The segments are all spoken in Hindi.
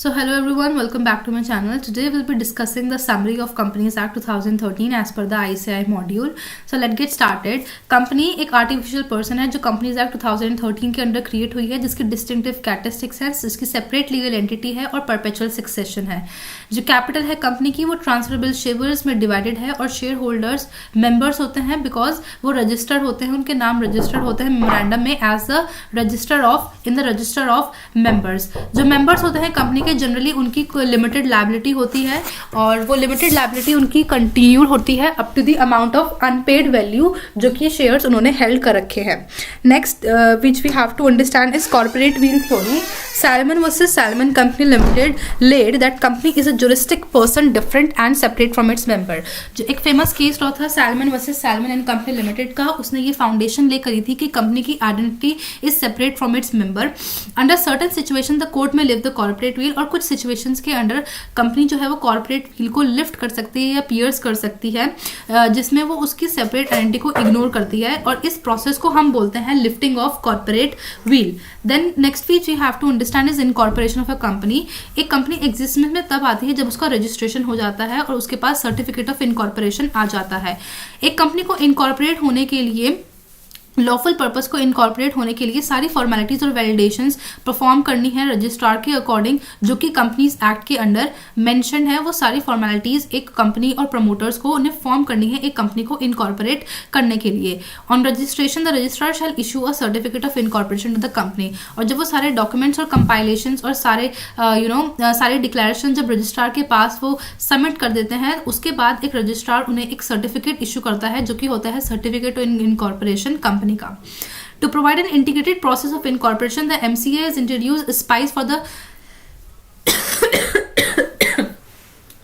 So hello everyone, welcome back to my channel. Today we'll be discussing the summary of Companies Act 2013 as per the ICAI module. So let's get started. Company एक आर्टिफिशियल पर्सन है जो कंपनीज एक्ट 2013 के अंडर क्रिएट हुई है, जिसकी डिस्टिंक्टिव कैरेक्टरिस्टिक्स है, जिसकी सेपरेट लीगल एंटिटी है और परपेचुअल सक्सेशन है. जो कैपिटल है कंपनी की वो ट्रांसफरेबल शेयर्स में डिवाइडेड है और शेयर होल्डर्स मेंबर्स होते हैं बिकॉज वो रजिस्टर्ड होते हैं, उनके नाम रजिस्टर्ड होते हैं मेमोरेंडम में as the register of in the register of members. जो मेंबर्स होते हैं कंपनी के जनरली उनकी लिमिटेड लायबिलिटी होती है और वो लिमिटेड लायबिलिटी उनकी कंटिन्यूड होती है up to the amount of unpaid value जो कि शेयर्स उन्होंने हेल्ड कर रखे हैं. Next which we have to understand is corporate veil theory. Salmon versus Salmon Company Limited laid that company is a juristic person different and separate from its member. जो एक फेमस केस रहा था Salmon versus Salmon and Company Limited का, उसने ये फाउंडेशन ले करी थी कि कंपनी की identity is separate from its member. Under certain situation the court में लिफ्ट द कॉर्पोरेट व्हील, और कुछ सिचुएशंस के अंडर कंपनी जो है वो कॉर्पोरेट व्हील को लिफ्ट कर सकती है या पियर्स कर सकती है, जिसमें वो उसकी सेपरेट आइडेंटिटी को इग्नोर करती है, और इस प्रोसेस को हम बोलते हैं lifting of corporate veil. Then next which we have to understand is incorporation of a company. एक कंपनी एग्जिस्टेंस में तब आती है जब उसका रजिस्ट्रेशन हो जाता है और उसके पास सर्टिफिकेट ऑफ इनकॉर्पोरेशन आ जाता है. एक कंपनी को इनकॉर्पोरेट होने के लिए, लॉफुल पर्पस को इनकॉर्पोरेट होने के लिए सारी फॉर्मेलिटीज और वैलिडेशंस परफॉर्म करनी है रजिस्ट्रार के अकॉर्डिंग, जो कि कंपनीज एक्ट के अंडर मेंशन है. वो सारी फॉर्मेलिटीज एक कंपनी और प्रमोटर्स को उन्हें फॉर्म करनी है एक कंपनी को इनकॉर्पोरेट करने के लिए. On registration the registrar shall issue a certificate of incorporation to the company. और जब वो सारे डॉक्यूमेंट्स और कंपाइलेशंस और सारे सारे डिक्लेरेशन जब रजिस्ट्रार के पास वो सबमिट कर देते हैं, उसके बाद एक रजिस्ट्रार उन्हें एक सर्टिफिकेट इशू करता है जो कि होता है सर्टिफिकेट ऑफ इनकॉर्पोरेशन कंपनी का. To provide an integrated process of incorporation, the MCA has introduced SPICE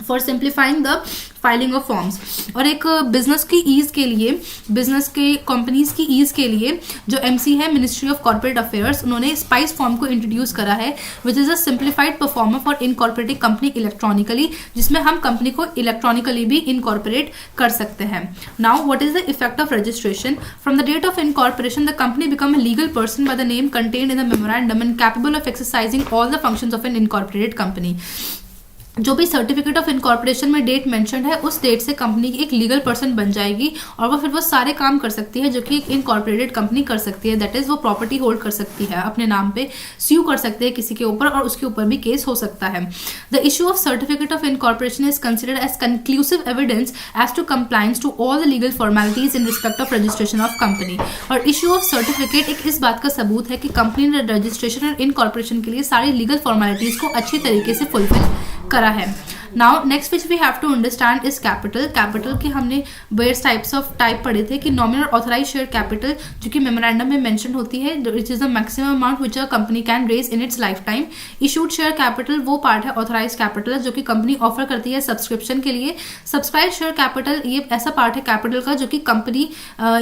for simplifying the filing of forms. और एक बिजनेस की ईज के लिए, बिजनेस के कंपनीज की ईज के लिए जो एमसी है मिनिस्ट्री ऑफ कॉर्पोरेट अफेयर्स, उन्होंने स्पाइस फॉर्म को इंट्रोड्यूस करा है which is a simplified performer for incorporating company electronically, जिसमें हम कंपनी को इलेक्ट्रॉनिकली भी इनकॉर्पोरेट कर सकते हैं. Now what is the effect of registration. From the date of incorporation the company become a legal person by the name contained in the memorandum and capable of exercising all the functions of an incorporated company. जो भी सर्टिफिकेट ऑफ इनकॉर्पोरेशन में डेट मेंशन है, उस डेट से कंपनी की एक लीगल पर्सन बन जाएगी और वो फिर वो सारे काम कर सकती है जो कि एक इनकॉर्पोरेटेड कंपनी कर सकती है. दैट इज वो प्रॉपर्टी होल्ड कर सकती है, अपने नाम पे स्यू कर सकते हैं किसी के ऊपर और उसके ऊपर भी केस हो सकता है. The issue of certificate of incorporation is considered as conclusive evidence as to compliance to all the legal formalities in respect of registration of company. और इशू ऑफ सर्टिफिकेट एक इस बात का सबूत है कि कंपनी ने रजिस्ट्रेशन और इनकॉर्पोरेशन के लिए सारी लीगल फॉर्मेलिटीज को अच्छी तरीके से फुलफिल करा है. Now next which we have to understand is capital. Capital के हमने वेरियस टाइप पढ़े थे कि नॉमिनल ऑथराइज शेयर कैपिटल जो कि मेमोरेंडम में मेंशन होती है, which is the maximum amount which a company can raise in its lifetime. Issued share capital वो पार्ट है ऑथराइज कैपिटल जो कि कंपनी ऑफर करती है सब्सक्रिप्शन के लिए. सब्सक्राइब शेयर कैपिटल ये ऐसा पार्ट है कैपिटल का जो कि कंपनी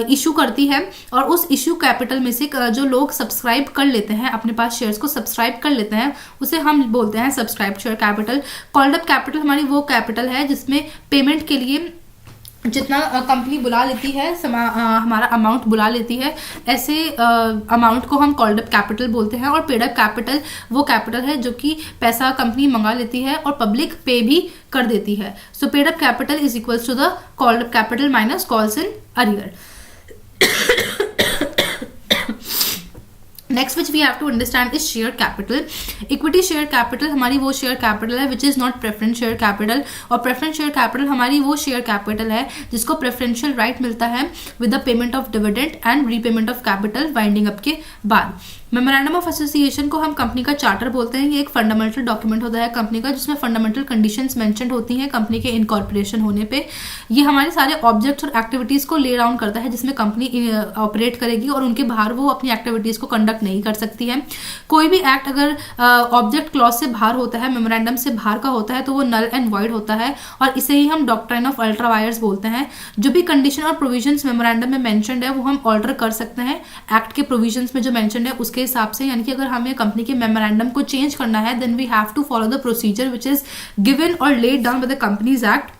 इशू करती है, और उस इशू कैपिटल में से जो लोग सब्सक्राइब कर लेते हैं, अपने पास शेयर्स को सब्सक्राइब कर लेते हैं, उसे हम बोलते हैं subscribe share capital. Called up capital हमारी वो कैपिटल है जिसमें पेमेंट के लिए जितना कंपनी बुला लेती है, हमारा अमाउंट बुला लेती है, ऐसे अमाउंट को हम कॉल्ड अप कैपिटल बोलते हैं. और पेड अप कैपिटल वो कैपिटल है जो कि पैसा कंपनी मंगा लेती है और पब्लिक पे भी कर देती है. So paid up capital is equals to the called up capital minus calls in arrear. Next which we have to understand is share capital. Equity share capital हमारी वो शेयर कैपिटल है which is not preference share capital. और प्रेफरेंस शेयर कैपिटल हमारी वो शेयर कैपिटल है जिसको प्रेफरेंशियल राइट मिलता है with the payment of dividend and repayment of capital winding up के बाद. मेमोरेंडम ऑफ एसोसिएशन को हम कंपनी का चार्टर बोलते हैं. ये एक फंडामेंटल डॉक्यूमेंट होता है कंपनी का जिसमें फंडामेंटल कंडीशंस मेंशन होती हैं कंपनी के इनकॉर्पोरेशन होने पे. ये हमारे सारे ऑब्जेक्ट्स और एक्टिविटीज को ले डाउन करता है जिसमें कंपनी ऑपरेट करेगी और उनके बाहर वो अपनी एक्टिविटीज को कंडक्ट नहीं कर सकती है. कोई भी एक्ट अगर ऑब्जेक्ट क्लॉज से बाहर होता है, मेमोरेंडम से बाहर का होता है, तो वो नल एंड वॉइड होता है और इसे ही हम डॉक्ट्राइन ऑफ अल्ट्रा वायर्स बोलते हैं. जो भी कंडीशन और प्रोविजंस मेमोरेंडम में मेंशन्ड है वो हम ऑल्टर कर सकते हैं एक्ट के प्रोविजंस में जो मेंशन्ड है उसके हिसाब से. यानी कि अगर हमें कंपनी के मेमोरेंडम को चेंज करना है then we have to follow the procedure which is given और laid down by the companies act.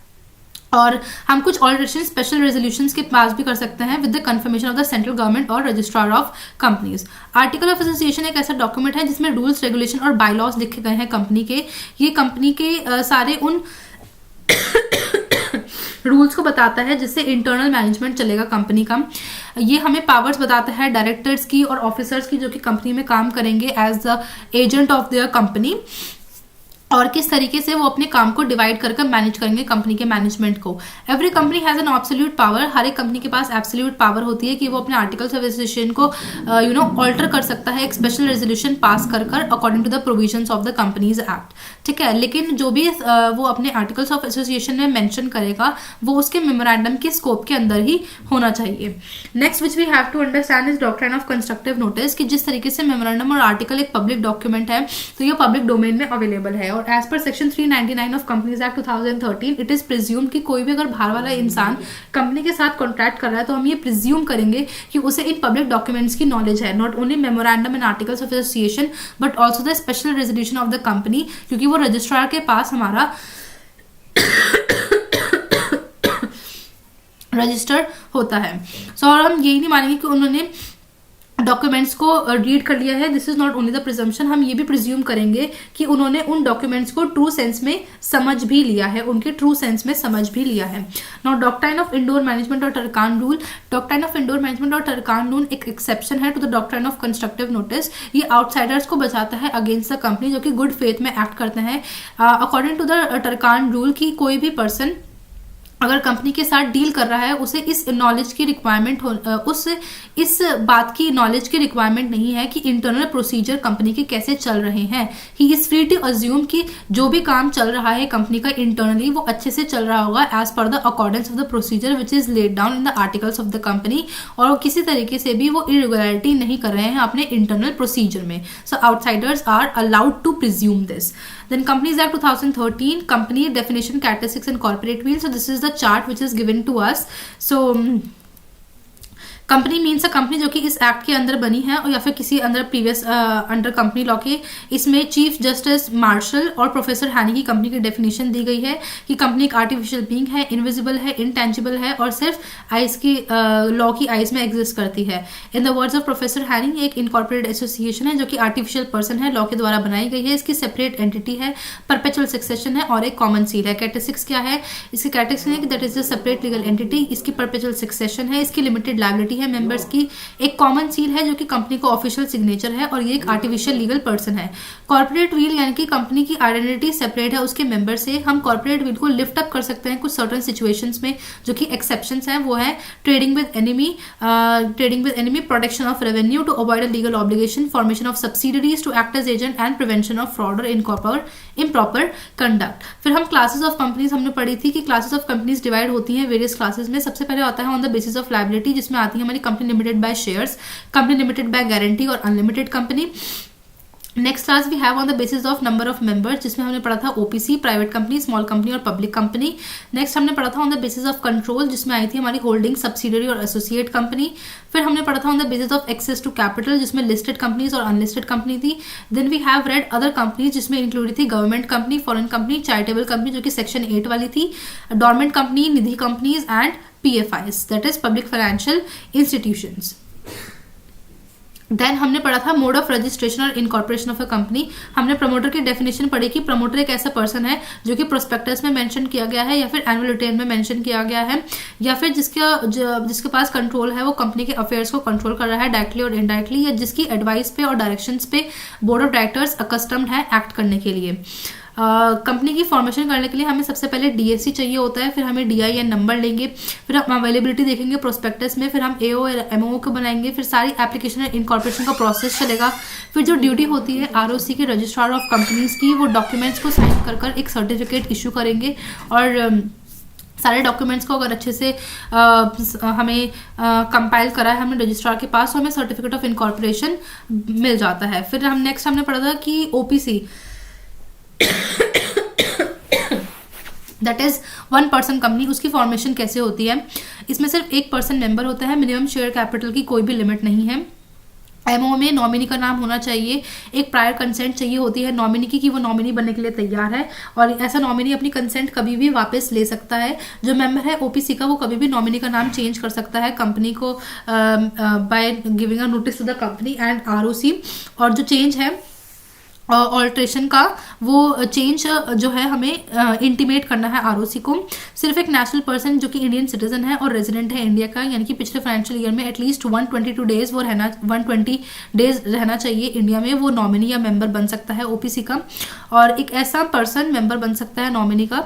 और हम कुछ ऑल्टरेशन स्पेशल रेजोल्यूशंस के पास भी कर सकते हैं with the confirmation of the central government और registrar of companies. Article of association एक ऐसा डॉक्यूमेंट है जिसमें रूल्स, रेगुलेशन और बायलॉज लिखे गए हैं कंपनी के। ये कंपनी के सारे उन रूल्स को बताता है जिससे इंटरनल मैनेजमेंट चलेगा कंपनी का। ये हमें पावर्स बताता है डायरेक्टर्स की और ऑफिसर्स की जो कि कंपनी में काम करेंगे as the agent of their company, और किस तरीके से वो अपने काम को डिवाइड कर मैनेज करेंगे कंपनी के मैनेजमेंट को। Every company has an absolute power, हर एक कंपनी के पास एब्सोल्यूट पावर होती है कि वो अपने आर्टिकल्स ऑफ एसोसिएशन को ऑल्टर कर सकता है एक स्पेशल रेजोल्यूशन पास कर according to the provisions of the companies act. ठीक है, लेकिन जो भी वो अपने आर्टिकल्स ऑफ एसोसिएशन में मेंशन करेगा वो उसके मेमोरेंडम के स्कोप के अंदर ही होना चाहिए। Next which we have to understand is doctrine of constructive notice, कि जिस तरीके से मेमोरेंडम और आर्टिकल एक पब्लिक डॉक्यूमेंट है तो ये पब्लिक डोमेन में अवेलेबल है। और एज पर section 399 of companies act 2013 it is presume कि कोई भी अगर बाहर वाला इंसान कंपनी के साथ कॉन्ट्रैक्ट कर रहा है तो हम ये प्रिज्यूम करेंगे कि उसे इन पब्लिक डॉक्यूमेंट्स की नॉलेज है, not only memorandum and articles of association but also the special resolution of the company, क्योंकि वो रजिस्ट्रार के पास हमारा रजिस्टर होता है। सो और हम यही नहीं मानेंगे कि उन्होंने डॉक्यूमेंट्स को रीड कर लिया है, this is not only the presumption, हम ये भी प्रिज्यूम करेंगे कि उन्होंने उन डॉक्यूमेंट्स को ट्रू सेंस में समझ भी लिया है, उनके ट्रू सेंस में समझ भी लिया है। Now doctrine of indoor management और Turquand rule, doctrine of indoor management और टरकान रूल एक एक्सेप्शन है to the doctrine of constructive notice. ये आउटसाइडर्स को बचाता है अगेंस्ट द कंपनी जो कि गुड फेथ में एक्ट करते हैं। अकॉर्डिंग टू द टरकान रूल की कोई भी पर्सन अगर कंपनी के साथ डील कर रहा है उसे इस नॉलेज की रिक्वायरमेंट इस बात की नॉलेज की रिक्वायरमेंट नहीं है कि इंटरनल प्रोसीजर कंपनी के कैसे चल रहे हैं। He is free to assume कि जो भी काम चल रहा है कंपनी का इंटरनली वो अच्छे से चल रहा होगा एज पर the accordance of the procedure which is laid down in the articles of the company, और किसी तरीके से भी वो इरेगुलरिटी नहीं कर रहे हैं अपने इंटरनल प्रोसीजर में। So outsiders are allowed to presume this. Then Companies Act 2013, company definition, characteristics and corporate wheel. So this is the chart which is given to us. So company means a company जो कि इस एक्ट के अंदर बनी है और या फिर किसी अंदर प्रीवियस अंडर कंपनी लॉ के। इसमें चीफ जस्टिस मार्शल और प्रोफेसर हैनी की कंपनी की डेफिनेशन दी गई है कि कंपनी एक आर्टिफिशियल बीइंग है, इनविजिबल है, इनटेंजिबल है और सिर्फ आइस की लॉ की आइस में एग्जिस्ट करती है। In the words of professor हैनी, एक इनकॉर्पोरेटेड एसोसिएशन है जो कि आर्टिफिशियल पर्सन है, लॉ के द्वारा बनाई गई है, इसकी सेपरेट एंटिटी है, परपेचुअल सक्सेशन है और एक कॉमन सील है। कैरेक्टरिस्टिक्स क्या है इसकी? कैरेक्टरिस्टिक्स है कि that is the separate legal entity, इसकी परपेचुअल सक्सेशन है, इसकी लिमिटेड लायबिलिटी है मेंबर्स की, एक कॉमन सील है जो कि कंपनी को ऑफिशियल सिग्नेचर है और ये एक आर्टिफिशियल लीगल पर्सन है। कॉर्पोरेट व्हील यानी कि कंपनी की आइडेंटिटी सेपरेट है उसके मेंबर से। हम कॉर्पोरेट व्हील को लिफ्ट अप कर सकते हैं कुछ सर्टेन सिचुएशंस में जो कि एक्सेप्शंस हैं, वो है trading with enemy, protection of revenue to avoid a legal obligation, formation of subsidiaries to act as agent and prevention of fraud और इम्प्रॉपर कंडक्ट। फिर हम क्लासेस ऑफ कंपनीज हमने पढ़ी थी कि क्लासेस ऑफ कंपनीज डिवाइड होती हैं वेरियस क्लासेस में। सबसे पहले आता है on the basis of liability, जिसमें आती है हमारी company limited by shares, company limited by guarantee और unlimited company. Next class we have on the basis of number of members, जिसमें हमने पढ़ा था OPC, private company, small company और पब्लिक कंपनी। नेक्स्ट हमने पढ़ा था on the basis of control, जिसमें आई थी हमारी होल्डिंग, सब्सिडरी और एसोसिएट कंपनी। फिर हमने पढ़ा था on the basis of access to capital, जिसमें लिस्टेड कंपनीज और अनलिस्टेड कंपनी थी। Then we have read other companies, जिसमें इंक्लूडेड थी government company, foreign company, charitable company जो कि सेक्शन 8 वाली थी, dormant company, Nidhi companies and PFIs, that is public financial institutions. Then हमने पढ़ा था मोड ऑफ रजिस्ट्रेशन और इनकॉर्पोरेशन ऑफ अ कंपनी। हमने प्रमोटर की डेफिनेशन पढ़ी कि प्रमोटर एक ऐसा पर्सन है जो कि प्रोस्पेक्टस में मेंशन किया गया है या फिर एनुअल रिटर्न में मेंशन किया गया है या फिर जिसके पास कंट्रोल है वो कंपनी के अफेयर्स को कंट्रोल कर रहा है डायरेक्टली और इनडायरेक्टली, या जिसकी एडवाइस पे और डायरेक्शंस पे बोर्ड ऑफ डायरेक्टर्स अकस्टम्ड है एक्ट करने के लिए। कंपनी की फॉर्मेशन करने के लिए हमें सबसे पहले डीएससी चाहिए होता है, फिर हमें डीआईएन नंबर लेंगे, फिर हम अवेलेबिलिटी देखेंगे प्रोस्पेक्टस में, फिर हम एओ और एमओ को बनाएंगे, फिर सारी एप्लीकेशन और इनकॉर्पोरेशन का प्रोसेस चलेगा। फिर जो ड्यूटी होती है आरओसी के रजिस्ट्रार ऑफ कंपनीज की, वो डॉक्यूमेंट्स को साइन कर एक सर्टिफिकेट इशू करेंगे और सारे डॉक्यूमेंट्स को अगर अच्छे से हमें कंपाइल करा है हमने रजिस्ट्रार के पास, तो हमें सर्टिफिकेट ऑफ इनकॉर्पोरेशन मिल जाता है। फिर हम नेक्स्ट हमने पढ़ा था कि OPC that is one person company, उसकी फॉर्मेशन कैसे होती है। इसमें सिर्फ एक पर्सन मेंबर होता है, मिनिमम शेयर कैपिटल की कोई भी लिमिट नहीं है। एमओ में नॉमिनी का नाम होना चाहिए, एक प्रायर कंसेंट चाहिए होती है नॉमिनी की कि वो नॉमिनी बनने के लिए तैयार है, और ऐसा नॉमिनी अपनी कंसेंट कभी भी वापस ले सकता है। जो मेंबर है ओपीसी का वो कभी भी नॉमिनी का नाम चेंज कर सकता है कंपनी को by giving a notice to the company and ROC. और जो चेंज है ऑल्ट्रेशन का, वो चेंज जो है हमें इंटीमेट करना है आरओसी को। सिर्फ एक नेशनल पर्सन जो कि इंडियन सिटीजन है और रेजिडेंट है इंडिया का, यानी कि पिछले फाइनेंशियल ईयर में एटलीस्ट 122 डेज वो रहना 120 डेज रहना चाहिए इंडिया में, वो नॉमिनी या मेंबर बन सकता है ओपीसी का। और एक ऐसा पर्सन मेंबर बन सकता है नॉमिनी का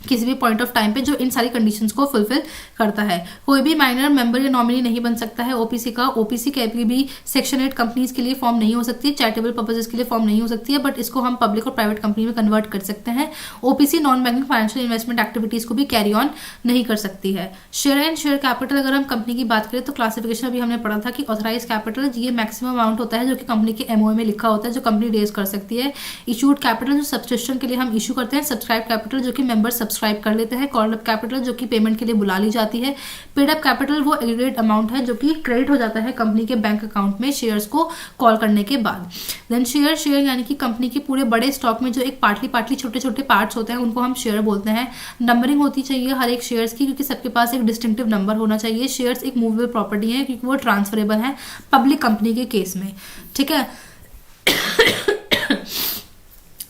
किसी भी पॉइंट ऑफ टाइम पे जो इन सारी कंडीशंस को फुलफिल करता है। कोई भी माइनर मेंबर या नॉमिनी नहीं बन सकता है ओपीसी का। ओपीसी कभी भी सेक्शन 8 कंपनीज के लिए फॉर्म नहीं हो सकती, चैरिटेबल पर्पसेस के लिए फॉर्म नहीं हो सकती है, बट इसको हम पब्लिक और प्राइवेट कंपनी में कन्वर्ट कर सकते हैं। OPC non banking financial investment activities को भी कैरी ऑन नहीं कर सकती है। शेयर एंड शेयर कैपिटल, अगर हम कंपनी की बात करें तो क्लासिफिकेशन अभी हमने पढ़ा था कि ऑथराइज कैपिटल ये मैक्सिमम अमाउंट होता है जो कि कंपनी के एमओए में लिखा होता है जो कंपनी रेज कर सकती है। इशूड कैपिटल जो सब्सक्रिप्शन के लिए हम इशू करते हैं। सब्सक्राइब कैपिटल जो कि मेंबर सब्सक्राइब कर लेते हैं। कॉल अप कैपिटल जो कि पेमेंट के लिए बुला ली जाती है। पेड अप कैपिटल वो एग्रीगेट अमाउंट है जो कि क्रेडिट हो जाता है कंपनी के बैंक अकाउंट में शेयर्स को कॉल करने के बाद। देन शेयर यानी कि कंपनी के पूरे बड़े स्टॉक में जो एक पार्टली छोटे छोटे पार्ट्स होते हैं उनको हम शेयर बोलते हैं। नंबरिंग होती चाहिए हर एक शेयर्स की, क्योंकि सबके पास एक डिस्टिंक्टिव नंबर होना चाहिए। शेयर्स एक मूवेबल प्रॉपर्टी है क्योंकि वो ट्रांसफरेबल है पब्लिक कंपनी के केस में, ठीक है।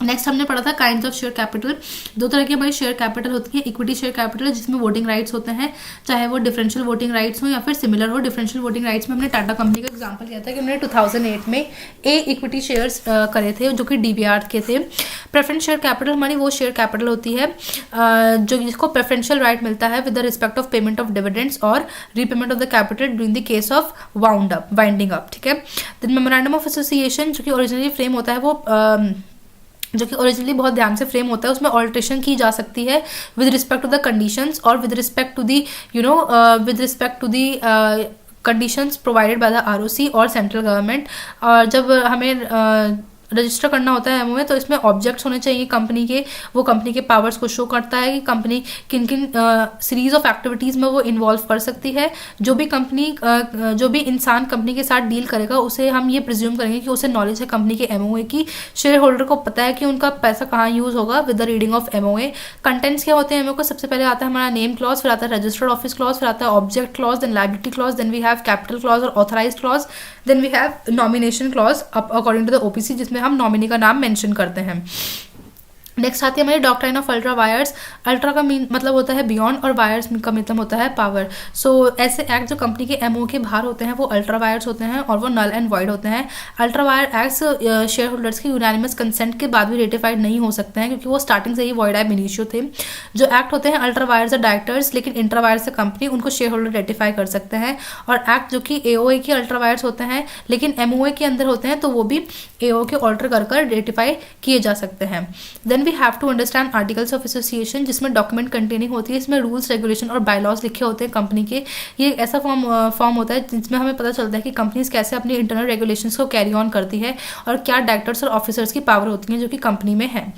नेक्स्ट हमने पढ़ा था काइंड्स ऑफ शेयर कैपिटल। दो तरह की हमारी शेयर कैपिटल होती है। इक्विटी शेयर कैपिटल जिसमें वोटिंग राइट्स होते हैं, चाहे वो डिफरेंशियल वोटिंग राइट्स हो या फिर सिमिलर हो। डिफरेंशियल वोटिंग राइट्स में हमने टाटा कंपनी का एग्जांपल लिया था कि उन्होंने 2008 में ए इक्विटी शेयर्स करे थे जो कि डीबीआर के थे। प्रेफरेंस शेयर कैपिटल हमारी वो शेयर कैपिटल होती है जो जिसको प्रेफरेंशियल राइट मिलता है with the respect of payment of dividends और repayment of the capital during the case of winding up, ठीक है। देन मेमोरेंडम ऑफ एसोसिएशन जो कि ओरिजिनली फ्रेम होता है वो जो कि ओरिजिनली बहुत ध्यान से फ्रेम होता है, उसमें ऑल्ट्रेशन की जा सकती है with respect to the conditions और with respect to the with respect to the conditions provided by the ROC और सेंट्रल गवर्नमेंट। और जब हमें रजिस्टर करना होता है एमओ में तो इसमें ऑब्जेक्ट्स होने चाहिए कंपनी के, वो कंपनी के पावर्स को शो करता है कि कंपनी किन किन सीरीज ऑफ एक्टिविटीज़ में वो इन्वॉल्व कर सकती है। जो भी इंसान कंपनी के साथ डील करेगा उसे हम ये प्रिज्यूम करेंगे कि उसे नॉलेज है कंपनी के एमओए की। शेयर होल्डर को पता है कि उनका पैसा कहाँ यूज़ होगा with the reading of MOA. Contents क्या होते हैं एमओ को? सबसे पहले आता है हमारा नेम क्लॉज, फिर आता है रजिस्टर्ड ऑफिस क्लॉज, फिर आता है object clause, then liability clause, then we have capital clause और authorise clause, then we have nomination clause according to the OPC जिसमें हम नॉमिनी का नाम मेंशन करते हैं। नेक्स्ट आती है हमारी doctrine of ultra vires. Ultra का मतलब होता है बियॉन्ड और वायर्स का मतलब होता है पावर। सो ऐसे एक्ट जो कंपनी के एमओ के बाहर होते हैं वो अल्ट्रा वायर्स होते हैं और वो नल एंड वॉइड होते हैं। Ultra wire acts share holders की यूनानिमस कंसेंट के बाद भी रेटिफाइड नहीं हो सकते हैं क्योंकि वो स्टार्टिंग से ही वॉइड एब इनिशियो थे। जो एक्ट होते हैं अल्ट्रा वायर्स डायरेक्टर्स, लेकिन इंट्रा वायर्स कंपनी उनको शेयर होल्डर रेटिफाई कर सकते हैं। और एक्ट जो कि एओए के अल्ट्रा वायर्स होते हैं लेकिन एमओए के अंदर होते हैं तो वो भी एओ के ऑल्टर कर रेटिफाई किए जा सकते हैं। Then we have to understand articles of association जिसमें डॉक्यूमेंट कंटेनिंग होती है, इसमें रूल्स रेगुलेशन और बायलॉज लिखे होते हैं कंपनी के। ये एक ऐसा फॉर्म होता है जिसमें हमें पता चलता है कि कंपनीज कैसे अपनी इंटरनल रेगुलेशंस को कैरी ऑन करती है और क्या डायरेक्टर्स और ऑफिसर्स की पावर होती है जो कि कंपनी में है।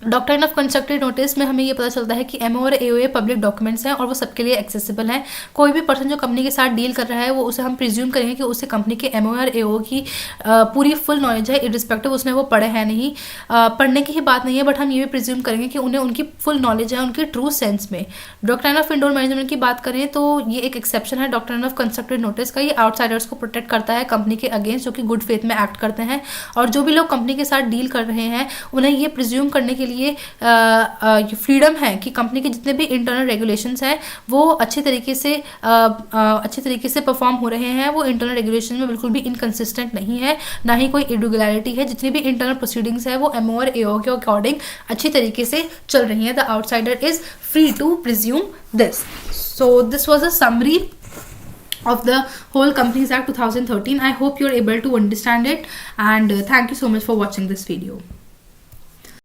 डॉक्ट्राइन ऑफ कंस्ट्रक्टेड नोटिस में हमें ये पता चलता है कि एमओ और एओए पब्लिक डॉक्यूमेंट्स हैं और वो सबके लिए एक्सेसिबल हैं। कोई भी पर्सन जो कंपनी के साथ डील कर रहा है वो उसे हम प्रिज्यूम करेंगे कि उसे कंपनी के एमओ और एओ की पूरी फुल नॉलेज है, इररिस्पेक्टिव उसने वो पढ़े हैं नहीं। पढ़ने की ही बात नहीं है बट हम ये भी प्रिज्यूम करेंगे कि उन्हें उनकी फुल नॉलेज है उनके ट्रू सेंस में। डॉक्ट्राइन ऑफ इंडोर मैनेजमेंट की बात करें तो ये एक एक्सेप्शन है डॉक्ट्राइन ऑफ कंस्ट्रक्टेड नोटिस का। ये आउटसाइडर्स को प्रोटेक्ट करता है कंपनी के अगेंस्ट जो कि गुड फेथ में एक्ट करते हैं। और जो भी लोग कंपनी के साथ डील कर रहे हैं उन्हें ये प्रिज्यूम करने के लिए फ्रीडम है कि कंपनी के जितने भी इंटरनल रेगुलेशंस हैं वो अच्छे तरीके से परफॉर्म हो रहे हैं। वो इंटरनल रेगुलेशन में बिल्कुल भी इनकंसिस्टेंट नहीं है, ना ही कोई इरेगुलरिटी है। जितनी भी इंटरनल प्रोसीडिंग्स है वो एमओ और एओ के अकॉर्डिंग अच्छी तरीके से चल रही है। The outsider is free to presume this. So this was a summary of the whole Companies Act 2013. I hope you're able to understand it and thank you so much for watching this video.